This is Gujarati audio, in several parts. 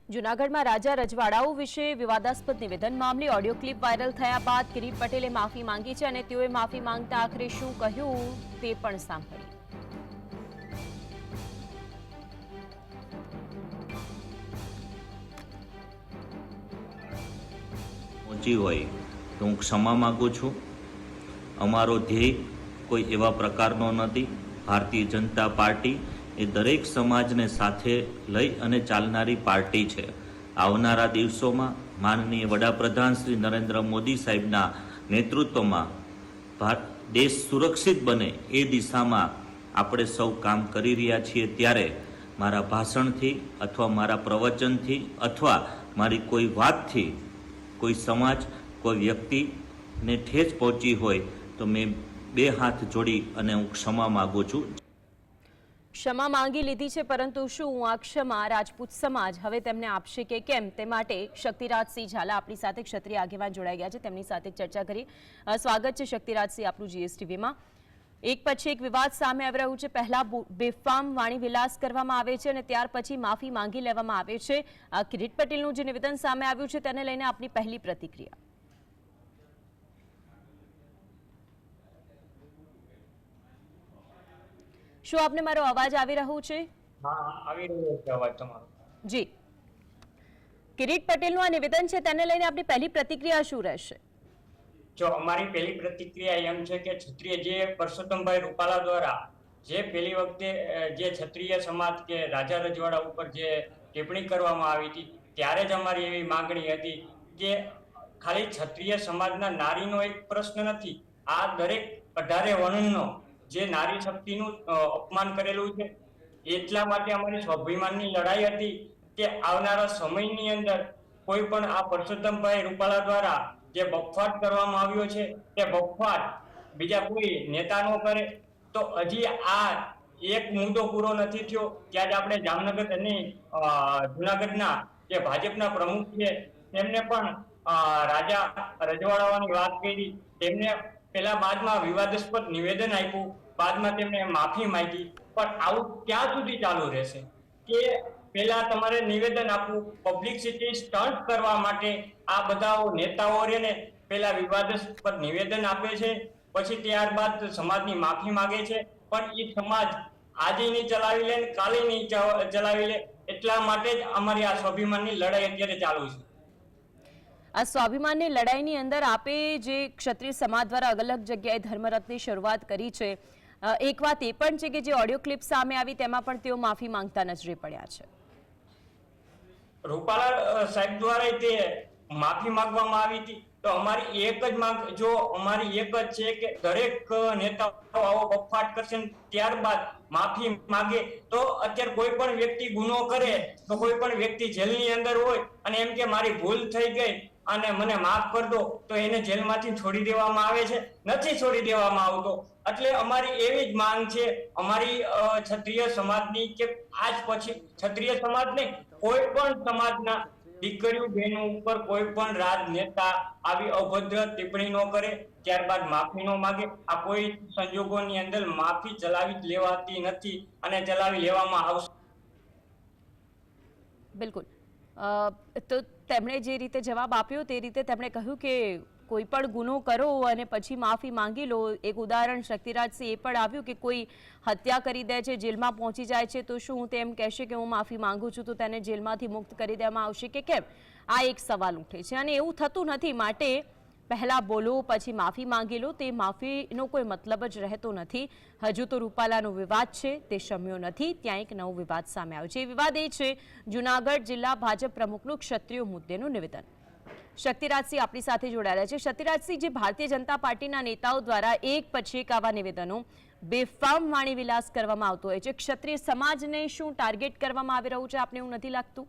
જૂનાગઢમાં રાજા રજવાડાઓ વિશે વિવાદાસ્પદ નિવેદન મામલે ઓડિયો ક્લિપ વાયરલ થયા બાદ કિરીટ પટેલે માફી માંગી છે અને તેઓએ માફી માંગતા આખરે શું કહ્યું તે પણ સાંભળ્યું। પહોંચી હોય તો હું ક્ષમા માગું છું। અમારો ધ્યેય કોઈ એવા પ્રકારનો નથી। ભારતીય જનતા પાર્ટી એ દરેક સમાજને સાથે લઈ અને ચાલનારી પાર્ટી છે। આવનારા દિવસોમાં માનનીય વડાપ્રધાન શ્રી નરેન્દ્ર મોદી સાહેબના નેતૃત્વમાં દેશ સુરક્ષિત બને એ દિશામાં આપણે સૌ કામ કરી રહ્યા છીએ। ત્યારે મારા ભાષણથી અથવા મારા પ્રવચનથી અથવા મારી કોઈ વાતથી કોઈ સમાજ કોઈ વ્યક્તિને ઠેસ પહોંચી હોય તો મેં બે હાથ જોડી અને હું ક્ષમા માગું છું। ક્ષમા માંગી લીધી છે, પરંતુ શું આ ક્ષમા રાજપૂત સમાજ હવે તેમને આપશે કે કેમ તે માટે શક્તિરાજસિંહ ઝાલા આપણી સાથે ક્ષત્રિય આગેવાન જોડાઈ ગયા છે, તેમની સાથે ચર્ચા કરી। સ્વાગત છે શક્તિરાજસિંહ આપનું જીએસટીવીમાં। એક પછી એક વિવાદ સામે આવી રહ્યું છે। પહેલા બેફામ વાણી વિલાસ કરવામાં આવે છે અને ત્યાર પછી માફી માંગી લેવામાં આવે છે। કિરીટ પટેલનું જે નિવેદન સામે આવ્યું છે તેને લઈને આપની પહેલી પ્રતિક્રિયા। શું આપને મારો અવાજ આવી રહ્યો છે? હા, આવી રહ્યો છે અવાજ તમારો। જી, કિરીટ પટેલનું આ નિવેદન છે તેને લઈને આપની પહેલી પ્રતિક્રિયા શું રહેશે? જો અમારી પહેલી પ્રતિક્રિયા એમ છે કે ક્ષત્રિય જે પરસોત્તમભાઈ રૂપાલા દ્વારા જે પહેલી વખતે જે ક્ષત્રિય સમાજ કે રાજા રજવાડા ઉપર જે ટિપ્પણી કરવામાં આવી હતી ત્યારે જ અમારી એવી માંગણી હતી કે ખાલી ક્ષત્રિય સમાજના નારીનો એક પ્રશ્ન નથી, આ દરેક 18 વર્ણનો જે નારી શક્તિનું અપમાન કરેલું છે, એટલા માટે અમારી સ્વાભિમાનની લડાઈ હતી કે આવનારા સમયની અંદર કોઈ પણ આ પરસોત્તમભાઈ રૂપાલા દ્વારા જે બફાટ કરવામાં આવ્યો છે તે બફાટ બીજા કોઈ નેતા નો કરે તો હજી આ એક મુદ્દો પૂરો નથી થયો। ત્યારે આપણે જામનગર અને જુનાગઢના જે ભાજપના પ્રમુખ છે તેમને પણ રાજા રજવાડાઓની વાત કરી, તેમને પેલા બાદમાં વિવાદાસ્પદ નિવેદન આપ્યું, બાદમાં તેમને માફી માંગી, પણ આવું ક્યાં સુધી ચાલુ રહેશે કે પેલા તમારે નિવેદન આપવું, પબ્લિસિટી સ્ટન્ટ કરવા માટે આ બધા નેતાઓ ને પેલા વિવાદાસ્પદ નિવેદન આપે છે, પછી ત્યારબાદ સમાજની માફી માંગે છે, પણ એ સમાજ આજે નહીં ચલાવી લે કાલે નહીં ચલાવી લે। એટલા માટે જ અમારી આ સ્વાભિમાનની લડાઈ અત્યારે ચાલુ છે। આ સ્વાભિમાનની લડાઈની અંદર આપે જે ક્ષત્રિય સમાજ દ્વારા અલગ અલગ જગ્યાએ ધર્મરથની શરૂઆત કરી છે, એક વાત એ પણ છે કે જે ઓડિયો ક્લિપ સામે આવી તેમાં પણ તેઓ માફી માંગતા નજરે પડ્યા છે। રૂપાલા સાહેબ દ્વારા તે માફી માંગવામાં આવી હતી તો અમારી એક જ માંગ, જો અમારી એક જ છે કે દરેક નેતાઓ આવો બફાટ કરશે ત્યારબાદ માફી માંગે તો અત્યારે કોઈ પણ વ્યક્તિ ગુનો કરે તો કોઈ પણ વ્યક્તિ જેલની અંદર હોય અને એમ કે મારી ભૂલ થઈ ગઈ અને મને માફ કરી દો તો એને જેલમાંથી છોડી દેવામાં આવે છે, નથી છોડી દેવામાં આવતો। એટલે અમારી એવી જ માંગ છે અમારી ક્ષત્રિય સમાજની કે આજ પછી ક્ષત્રિય સમાજ નહીં કોઈ પણ સમાજના દીકરીઓ બહેનો ઉપર કોઈ પણ રાજનેતા આવી અભદ્ર ટિપ્પણી ન કરે, ત્યારબાદ માફી ન માંગે। આ કોઈ સંજોગોની અંદર માફી ચલાવી લેવાતી નથી અને ચલાવી લેવામાં આવશે। બિલકુલ, તો તેમણે જે રીતે જવાબ આપ્યો તે રીતે તેમણે કહ્યું કે કોઈ પણ ગુનો કરો અને પછી માફી માંગી લો। એક ઉદાહરણ શક્તિરાજસિંહ એ પણ આવ્યું કે કોઈ હત્યા કરી દે છે, જેલમાં પહોંચી જાય છે તો શું તેમ કહેશે કે હું માફી માંગુ છું તો તેને જેલમાંથી મુક્ત કરી દેવામાં આવશે કે કેમ? આ એક સવાલ ઉઠે છે અને એવું થતું નથી, માટે પહેલા બોલો પછી માફી માંગી લો તે માફીનો કોઈ મતલબ જ રહેતો નથી। હજુ તો રૂપાલાનો વિવાદ છે તે શમ્યો નથી, ત્યાં એક નવો વિવાદ સામે આવ્યો છે। એ વિવાદ એ છે જૂનાગઢ જિલ્લા ભાજપ પ્રમુખનું ક્ષત્રિય મુદ્દેનું નિવેદન। શક્તિરાજસિંહ આપણી સાથે જોડાયેલા છે। શક્તિરાજસિંહ, જે ભારતીય જનતા પાર્ટીના નેતાઓ દ્વારા એક પછી એક આવા નિવેદનો બેફામ વાણી વિલાસ કરવામાં આવતો હોય છે, ક્ષત્રિય સમાજને શું ટાર્ગેટ કરવામાં આવી રહ્યું છે આપને એવું નથી લાગતું?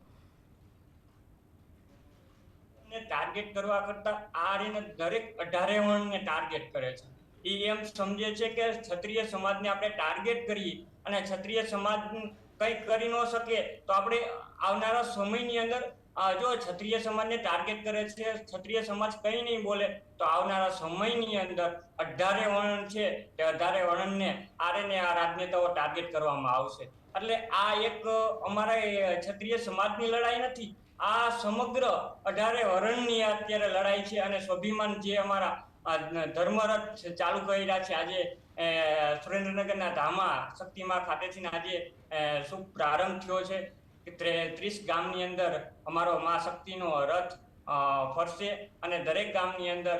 ટાર્ગેટ કરવા કરતા આ રીને દરેક 18 વર્ણને ટાર્ગેટ કરે છે। એ એમ સમજે છે કે ક્ષત્રિય સમાજને આપણે ટાર્ગેટ કરીએ અને ક્ષત્રિય સમાજ કંઈ કરી ન શકે તો આપણે આવનારા સમયની અંદર જો ક્ષત્રિય સમાજને ટાર્ગેટ કરે છે, ક્ષત્રિય સમાજ કંઈ નહીં બોલે તો આવનારા સમયની અંદર 18 વર્ણ છે તે 18 વર્ણને આ રાજનેતાઓ ટાર્ગેટ કરવામાં આવશે। એટલે આ એક અમારા ક્ષત્રિય સમાજની લડાઈ નથી, આ સમગ્ર 18 વરણની અત્યારે લડાઈ છે અને સ્વાભિમાન જે અમારા ધર્મરથ ચાલુ કર્યા છે આજે સુરેન્દ્રનગરના ધામા શક્તિમા ખાતેથી આજે શુભ પ્રારંભ થયો છે. 30 ગામની અંદર અમારો મા શક્તિનો રથ ફરશે અને દરેક ગામની અંદર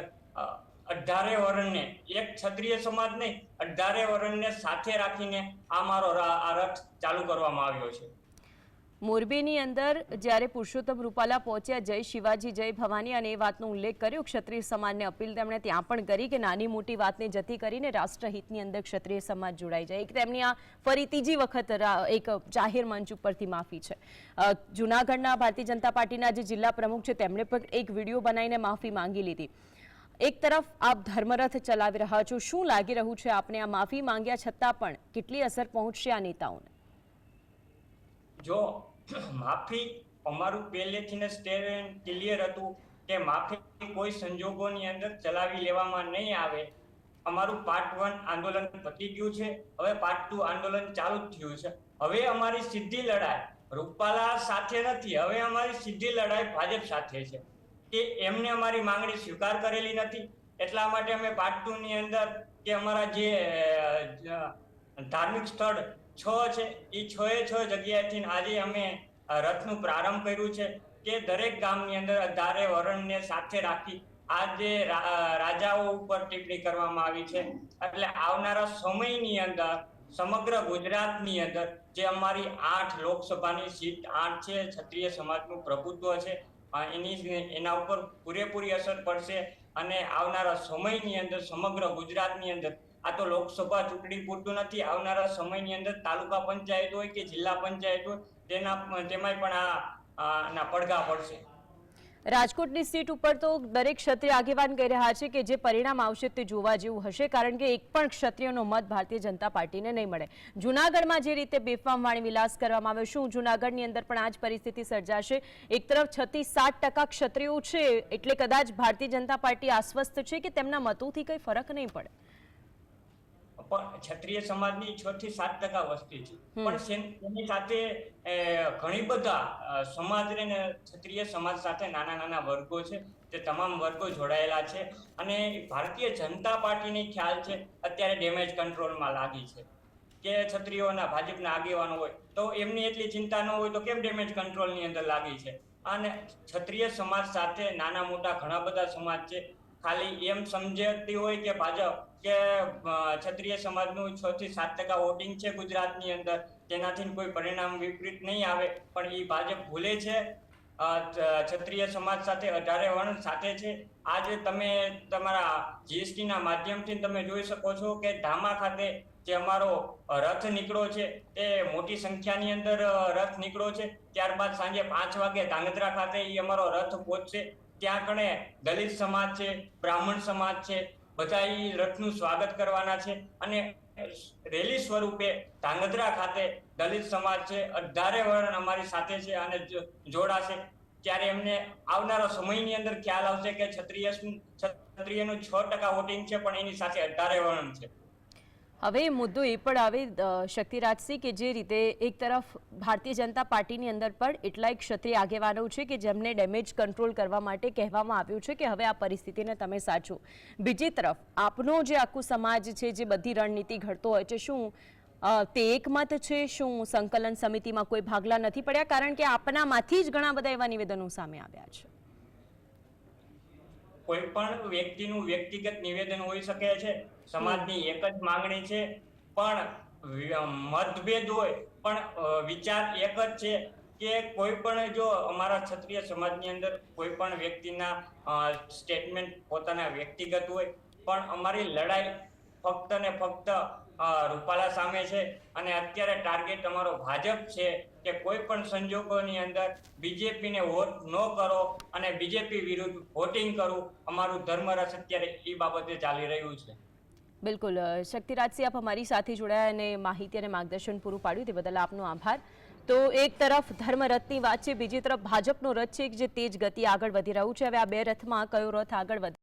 18 વરણને, એક ક્ષત્રિય સમાજ નહીં, 18 વરણને સાથે રાખીને અમારો આ રથ ચાલુ કરવામાં આવ્યો છે. મોરબીની અંદર જ્યારે પુરુષોત્તમ રૂપાલા પહોંચ્યા, જય શિવાજી જય ભવાની, અને એ વાતનો ઉલ્લેખ કર્યો. ક્ષત્રિય સમાજને અપીલ તેમણે ત્યાં પણ કરી કે નાની મોટી વાતને જતી કરીને રાષ્ટ્રહિતની અંદર ક્ષત્રિય સમાજ જોડાઈ જાય. એક તેમની આ ફરી ત્રીજી વખત એક જાહેર મંચ ઉપરથી માફી છે. જૂનાગઢના ભારતીય જનતા પાર્ટીના જે જિલ્લા પ્રમુખ છે તેમણે પણ એક વિડીયો બનાવીને માફી માંગી લીધી. એક તરફ આપ ધર્મરથ ચલાવી રહ્યા છો, શું લાગી રહ્યું છે આપને આ માફી માંગ્યા છતાં પણ કેટલી અસર પહોંચશે આ નેતાઓને? જો માફી અમારું પહેલેથી સ્ટેન્ડ ક્લિયર હતું કે માફી કોઈ સંજોગોની અંદર ચલાવી લેવામાં નહીં આવે. અમારું પાર્ટ 1 આંદોલન પતી ગયું છે, હવે પાર્ટ 2 આંદોલન ચાલુ થયું છે. હવે અમારી સીધી લડાઈ રૂપાલા સાથે નથી, હવે અમારી સીધી લડાઈ ભાજપ સાથે છે કે એમને અમારી માંગણી સ્વીકાર કરેલી નથી. એટલા માટે અમે પાર્ટ 2 ની અંદર કે અમારા જે ધાર્મિક સ્થળ 6 છે એ 6 જગ્યાએથી આજે અમે રથનું પ્રારંભ કર્યું છે કે દરેક ગામની અંદર 18 વરણને સાથે રાખી આજે રાજાઓ ઉપર ટિપ્પણી કરવામાં આવી છે. એટલે આવનારા સમયની અંદર સમગ્ર ગુજરાતની અંદર જે અમારી 8 લોકસભાની સીટ 8 છે, ક્ષત્રિય સમાજનું પ્રભુત્વ છે, એના ઉપર પૂરેપૂરી અસર પડશે. અને આવનારા સમયની અંદર સમગ્ર ગુજરાતની અંદર, આ તો લોકસભા ચૂંટણી પૂરતું નથી, આવનારા સમયની અંદર તાલુકા પંચાયત હોય કે જિલ્લા પંચાયત હોય તેમાંય પણ આના પડઘા પડશે. રાજકોટની સીટ ઉપર તો દરેક ક્ષત્રિય આગેવાન કહી રહ્યા છે કે જે પરિણામ આવશે તે જોવા જેવું હશે, કારણ કે એક પણ ક્ષત્રિયનો મત ભારતીય જનતા પાર્ટીને નહીં મળે. જૂનાગઢમાં જે રીતે બેફામ વાણી વિલાસ કરવામાં આવ્યો, શું જૂનાગઢની અંદર પણ આ જ પરિસ્થિતિ સર્જાશે? એક તરફ 36-7% ક્ષત્રિયો છે એટલે કદાચ ભારતીય જનતા પાર્ટી આશ્વસ્ત છે કે તેમના મતોથી કંઈ ફરક નહીં પડે. પણ ક્ષત્રિય સમાજની 6 થી 7% વસ્તી છે, પણ તેની સાથે ઘણી બધા સમાજ ને ક્ષત્રિય સમાજ સાથે નાના વર્ગો છે, તે તમામ વર્ગો જોડાયેલા છે. અને ભારતીય જનતા પાર્ટીની ખ્યાલ છે અત્યારે ડેમેજ કંટ્રોલમાં લાગી છે કે ક્ષત્રિયોના ભાજપના આગેવાનો હોય તો એમની એટલી ચિંતા ન હોય તો કેમ ડેમેજ કંટ્રોલની અંદર લાગી છે. અને ક્ષત્રિય સમાજ સાથે નાના મોટા ઘણા બધા સમાજ છે, ખાલી એમ સમજતી હોય કે ભાજપ કે ક્ષત્રિય સમાજનું 6 થી 7% વોટિંગ છે ગુજરાતની અંદર, તેનાથી કોઈ પરિણામ વિપરીત નહીં આવે, પણ એ ભાજપ ભૂલે છે. ક્ષત્રિય સમાજ સાથે 18 વર્ણ સાથે છે. આજે તમે તમારા જીએસટી ના માધ્યમથી તમે જોઈ શકો છો કે ધામા ખાતે જે અમારો રથ નીકળ્યો છે તે મોટી સંખ્યાની અંદર રથ નીકળ્યો છે. ત્યારબાદ સાંજે 5 વાગે ધાંગધ્રા ખાતે એ અમારો રથ પહોંચશે. ત્યાં કણે દલિત સમાજ છે, બ્રાહ્મણ સમાજ છે, બધા એ રથનું સ્વાગત કરવાના છે. અને રેલી સ્વરૂપે ધાંગધ્રા ખાતે દલિત સમાજ છે, 18 વર્ણ અમારી સાથે છે અને જોડાશે. ત્યારે એમને આવનારા સમયની અંદર ખ્યાલ આવશે કે ક્ષત્રિયનું 6% વોટિંગ છે પણ એની સાથે 18 વર્ણ છે. હવે મુદ્દો એ પણ આવે શક્તિરાજસિંહ કે જે રીતે એક તરફ ભારતીય જનતા પાર્ટીની અંદર પણ એટલાય ક્ષત્રિય આગેવાનો છે કે જેમને ડેમેજ કંટ્રોલ કરવા માટે કહેવામાં આવ્યું છે કે હવે આ પરિસ્થિતિને તમે સાચો. બીજી તરફ આપનો જે આખું સમાજ છે જે બધી રણનીતિ ઘડતો હોય છે, શું તે એકમત છે? શું સંકલન સમિતિમાં કોઈ ભાગલા નથી પડ્યા? કારણ કે આપનામાંથી જ ઘણા બધા એવા નિવેદનો સામે આવ્યા છે. કોઈ પણ વ્યક્તિનું વ્યક્તિગત નિવેદન હોઈ શકે છે, સમાજની એક જ માંગણી છે, પણ મતભેદ હોય પણ વિચાર એક જ છે કે કોઈ પણ જો અમારા ક્ષત્રિય સમાજની અંદર કોઈ પણ વ્યક્તિના સ્ટેટમેન્ટ પોતાના વ્યક્તિગત હોય, પણ અમારી લડાઈ ફક્ત ને ફક્ત રૂપાલા સામે છે. અને અત્યારે ટાર્ગેટ અમારો ભાજપ છે કે કોઈ પણ સંજોગોની અંદર બીજેપીને વોટ ન કરો અને બીજેપી વિરુદ્ધ વોટિંગ કરવું, અમારું ધર્મરથ અત્યારે એ બાબતે ચાલી રહ્યું છે. બિલકુલ શક્તિરાજસિંહ, આપ અમારી સાથે જોડાયા અને માહિતી અને માર્ગદર્શન પૂરું પાડ્યું તે બદલ આપનો આભાર. તો એક તરફ ધર્મરથની વાત છે, બીજી તરફ ભાજપનો રથ છે જે તેજ ગતિ આગળ વધી રહ્યું છે. હવે આ બે રથમાં કયો રથ આગળ વધે